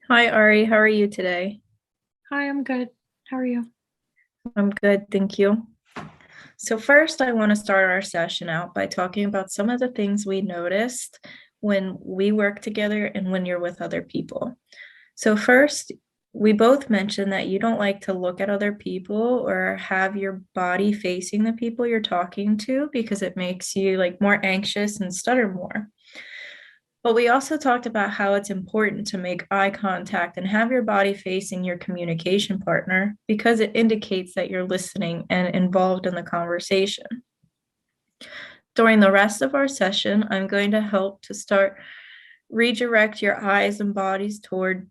Hi, Ari. How are you today? Hi, I'm good. How are you? I'm good, thank you. So, first, I want to start our session out by talking about some of the things we noticed when we work together and when you're with other people. So, first, we both mentioned that you don't like to look at other people or have your body facing the people you're talking to because it makes you like more anxious and stutter more. But we also talked about how it's important to make eye contact and have your body facing your communication partner because it indicates that you're listening and involved in the conversation. During the rest of our session, I'm going to help to start redirect your eyes and body, toward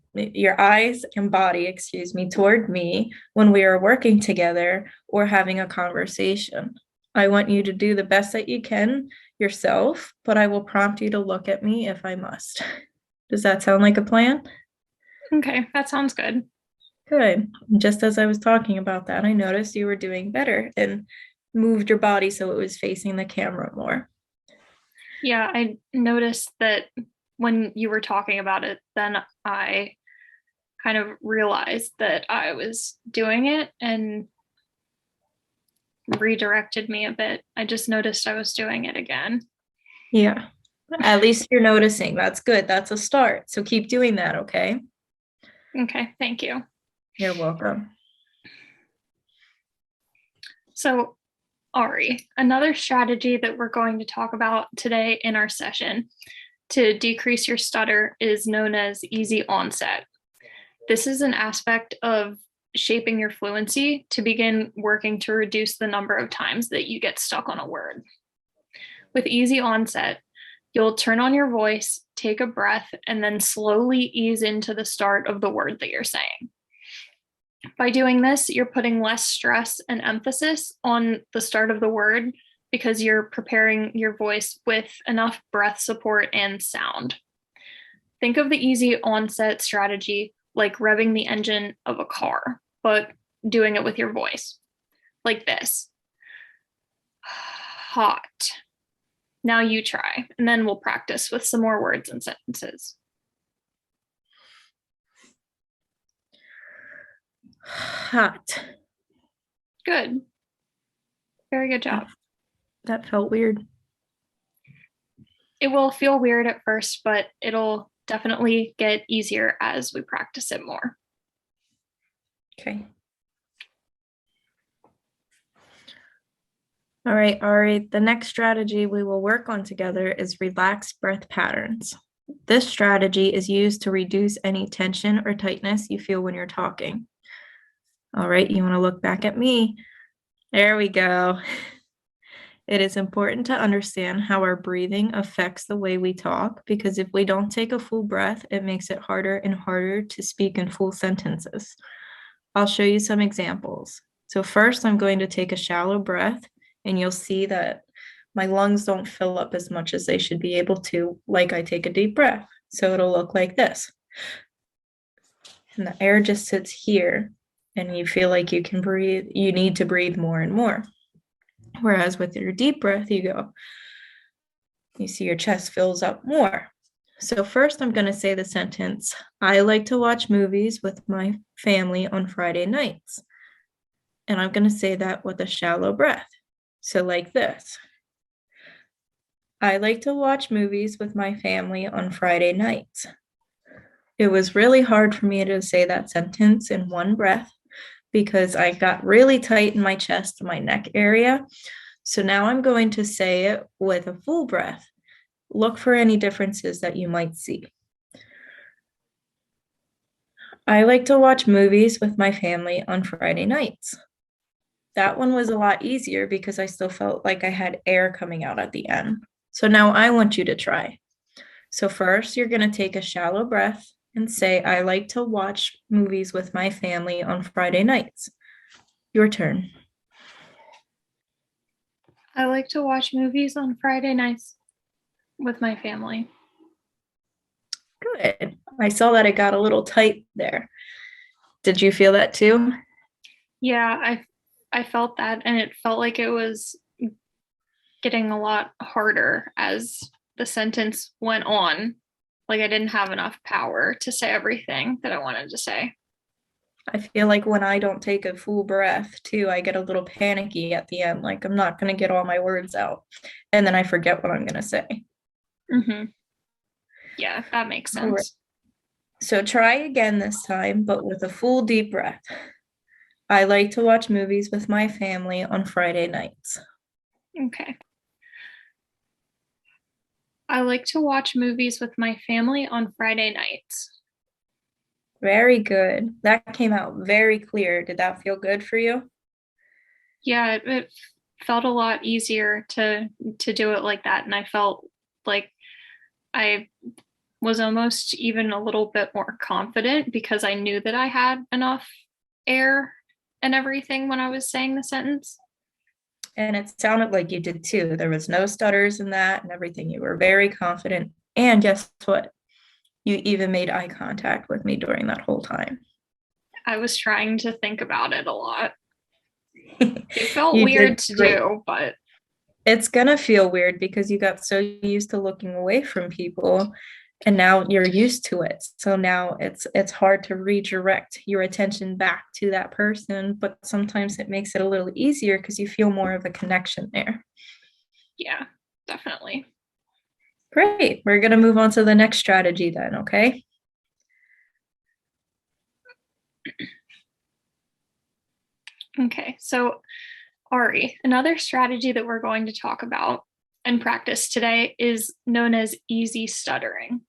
me when we are working together or having a conversation. I want you to do the best that you can yourself, but I will prompt you to look at me if I must. Does that sound like a plan? Okay, that sounds good. Good. Just as I was talking about that, I noticed you were doing better and moved your body so it was facing the camera more. Yeah, I noticed that when you were talking about it, then I kind of realized that I was doing it and redirected me a bit. I just noticed I was doing it again. Yeah. At least you're noticing. That's good. That's a start. So keep doing that, okay? Okay, thank you. You're welcome. So, Ari, another strategy that we're going to talk about today in our session to decrease your stutter is known as easy onset. This is an aspect of shaping your fluency to begin working to reduce the number of times that you get stuck on a word. With easy onset, you'll turn on your voice, take a breath, and then slowly ease into the start of the word that you're saying. By doing this, you're putting less stress and emphasis on the start of the word because you're preparing your voice with enough breath support and sound. Think of the easy onset strategy like revving the engine of a car, but doing it with your voice, like this. Hot. Now you try, and then we'll practice with some more words and sentences. Hot. Good. Very good That, job. that felt weird. It will feel weird at first, but it'll definitely get easier as we practice it more. Okay. All right, Ari. The next strategy we will work on together is relaxed breath patterns. This strategy is used to reduce any tension or tightness you feel when you're talking. All right, you want to look back at me. There we go. It is important to understand how our breathing affects the way we talk because if we don't take a full breath, it makes it harder and harder to speak in full sentences. I'll show you some examples. So, first, I'm going to take a shallow breath, and you'll see that my lungs don't fill up as much as they should be able to, like I take a deep breath. So, it'll look like this. And the air just sits here, and you feel like you can breathe, you need to breathe more and more. Whereas with your deep breath, you see your chest fills up more. So, first, I'm going to say the sentence I like to watch movies with my family on Friday nights. And I'm going to say that with a shallow breath. So, like this I like to watch movies with my family on Friday nights. It was really hard for me to say that sentence in one breath because I got really tight in my chest, my neck area. So now I'm going to say it with a full breath. Look for any differences that you might see. I like to watch movies with my family on Friday nights. That one was a lot easier because I still felt like I had air coming out at the end. So now I want you to try. So, first, you're going to take a shallow breath and say, I like to watch movies with my family on Friday nights. Your turn. I like to watch movies on Friday nights with my family. Good. I saw that it got a little tight there. Did you feel that too? Yeah, I felt that and it felt like it was getting a lot harder as the sentence went on. Like I didn't have enough power to say everything that I wanted to say. I feel like when I don't take a full breath too, I get a little panicky at the end, like I'm not going to get all my words out. And then I forget what I'm going to say. Mm-hmm. Yeah, that makes All right. sense. So try again this time, but with a full deep breath. I like to watch movies with my family on Friday nights. Okay. I like to watch movies with my family on Friday nights. Very good. That came out very clear. Did that feel good for you? Yeah, it felt a lot easier to do it like that, and I felt like I was almost even a little bit more confident because I knew that I had enough air and everything when I was saying the sentence. And it sounded like you did too. There was no stutters in that and everything. You were very confident. And guess what? You even made eye contact with me during that whole time. I was trying to think about it a lot. It felt You weird did to great. do, but It's gonna feel weird because you got so used to looking away from people and now you're used to it. So now it's hard to redirect your attention back to that person, but sometimes it makes it a little easier because you feel more of a connection there. yeah, definitely. Great. We're gonna move on to the next strategy then, okay? Okay, so Ari, another strategy that we're going to talk about and practice today is known as easy stuttering.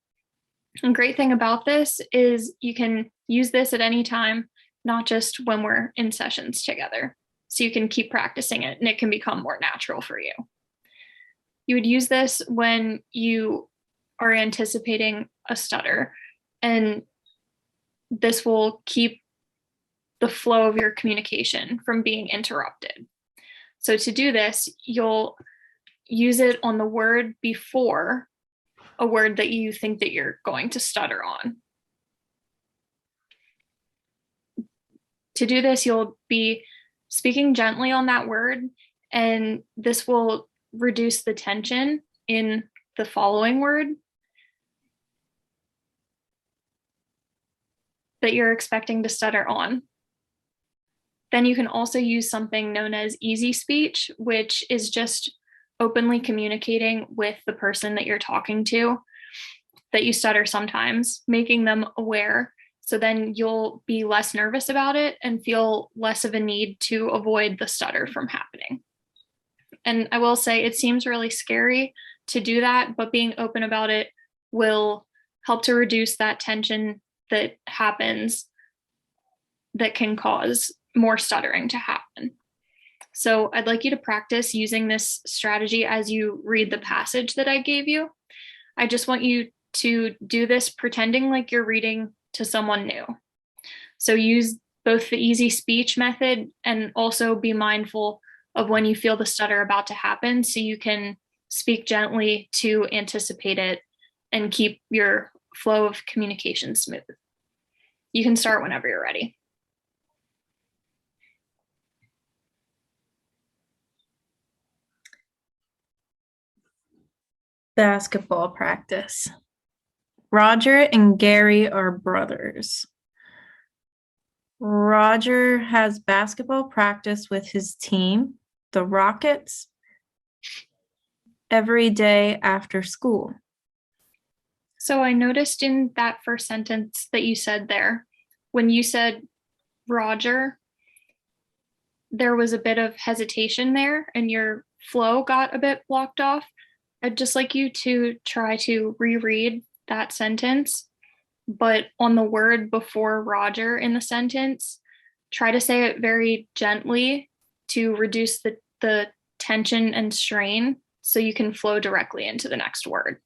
And great thing about this is you can use this at any time, not just when we're in sessions together. So you can keep practicing it and it can become more natural for you. You would use this when you are anticipating a stutter, and this will keep the flow of your communication from being interrupted. So to do this, you'll use it on the word before a word that you think that you're going to stutter on. To do this, you'll be speaking gently on that word, and this will reduce the tension in the following word that you're expecting to stutter on. Then you can also use something known as easy speech, which is just openly communicating with the person that you're talking to that you stutter sometimes, making them aware. So then you'll be less nervous about it and feel less of a need to avoid the stutter from happening. And I will say it seems really scary to do that, but being open about it will help to reduce that tension that happens that can cause more stuttering to happen. So I'd like you to practice using this strategy as you read the passage that I gave you. I just want you to do this pretending like you're reading to someone new. So use both the easy speech method and also be mindful of when you feel the stutter about to happen so you can speak gently to anticipate it and keep your flow of communication smooth. You can start whenever you're ready. Basketball practice. Roger and Gary are brothers. Roger has basketball practice with his team, the Rockets, every day after school. So I noticed in that first sentence that you said there, when you said Roger, there was a bit of hesitation there and your flow got a bit blocked off. I'd just like you to try to reread that sentence, but on the word before Roger in the sentence, try to say it very gently to reduce the tension and strain so you can flow directly into the next word.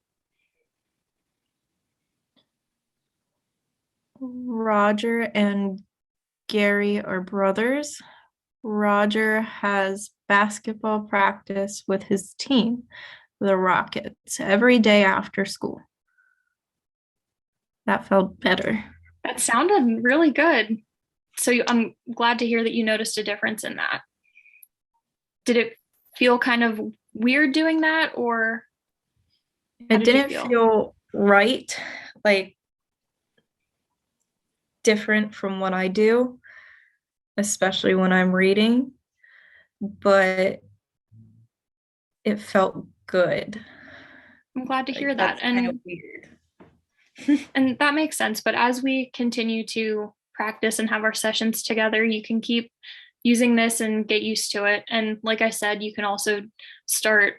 Roger and Gary are brothers. Roger has basketball practice with his team, the Rockets, every day after school. That felt better. That sounded really good. So I'm glad to hear that you noticed a difference in that. Did it feel kind of weird doing that, or how It did you didn't feel? feel right. like different from what I do, especially when I'm reading, but it felt good. I'm glad to hear Like that. that's kind of weird. And that makes sense. But as we continue to practice and have our sessions together, you can keep using this and get used to it. And like I said, you can also start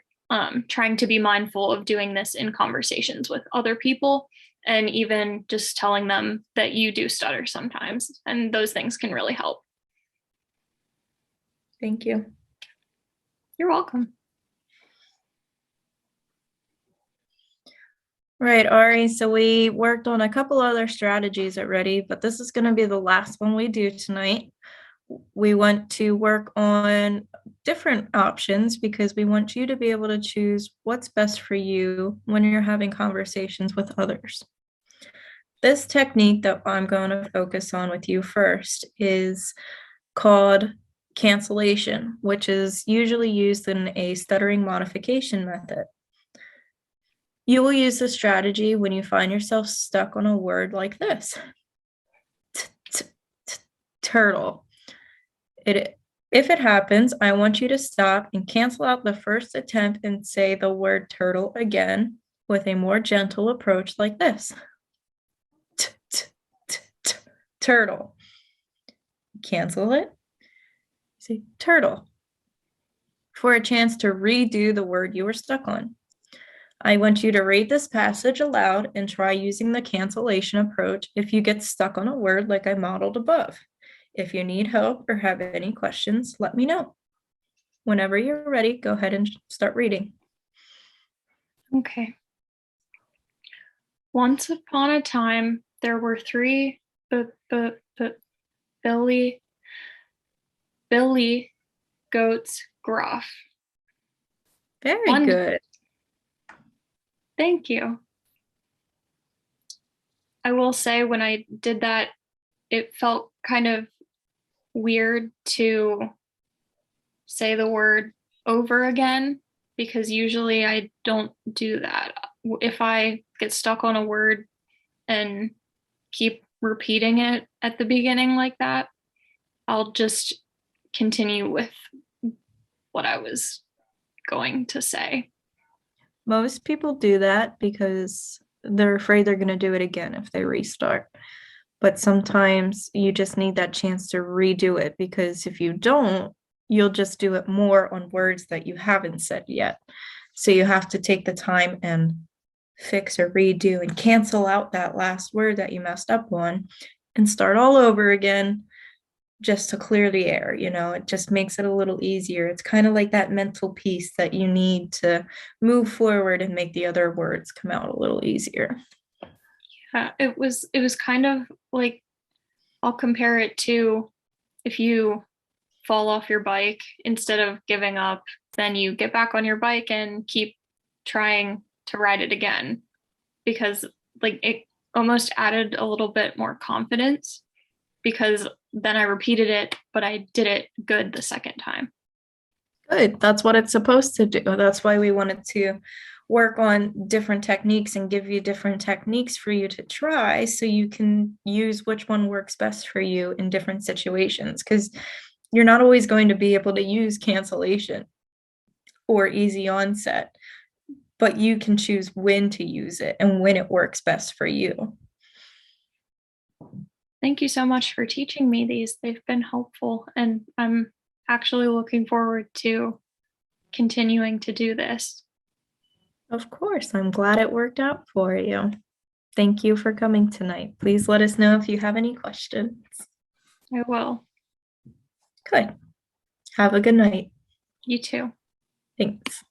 trying to be mindful of doing this in conversations with other people, and even just telling them that you do stutter sometimes. And those things can really help. Thank you. You're welcome. Right, Ari. So we worked on a couple other strategies already, but this is going to be the last one we do tonight. We want to work on different options because we want you to be able to choose what's best for you when you're having conversations with others. This technique that I'm going to focus on with you first is called cancellation, which is usually used in a stuttering modification method. You will use this strategy when you find yourself stuck on a word like this. Turtle. If it happens, I want you to stop and cancel out the first attempt and say the word turtle again with a more gentle approach like this. Turtle. Cancel it. Say turtle. For a chance to redo the word you were stuck on. I want you to read this passage aloud and try using the cancellation approach if you get stuck on a word like I modeled above. If you need help or have any questions, let me know. Whenever you're ready, go ahead and start reading. Okay. Once upon a time, there were three Billy goats gruff. Very good. Thank you. I will say when I did that, it felt kind of weird to say the word over again, because usually I don't do that. If I get stuck on a word and keep repeating it at the beginning like that, I'll just continue with what I was going to say. Most people do that because they're afraid they're going to do it again if they restart. But sometimes you just need that chance to redo it, because if you don't, you'll just do it more on words that you haven't said yet. So you have to take the time and fix or redo and cancel out that last word that you messed up on and start all over again just to clear the air. It just makes it a little easier. It's kind of like that mental piece that you need to move forward and make the other words come out a little easier. Yeah, it was kind of like, I'll compare it to if you fall off your bike, instead of giving up, then you get back on your bike and keep trying to ride it again, because like it almost added a little bit more confidence, because then I repeated it, but I did it good the second time. Good. That's what it's supposed to do. That's why we wanted to work on different techniques and give you different techniques for you to try so you can use which one works best for you in different situations, because you're not always going to be able to use cancellation or easy onset, but you can choose when to use it and when it works best for you. Thank you so much for teaching me these. They've been helpful, and I'm actually looking forward to continuing to do this. Of course, I'm glad it worked out for you. Thank you for coming tonight. Please let us know if you have any questions. I will. Good. Have a good night. You too. Thanks.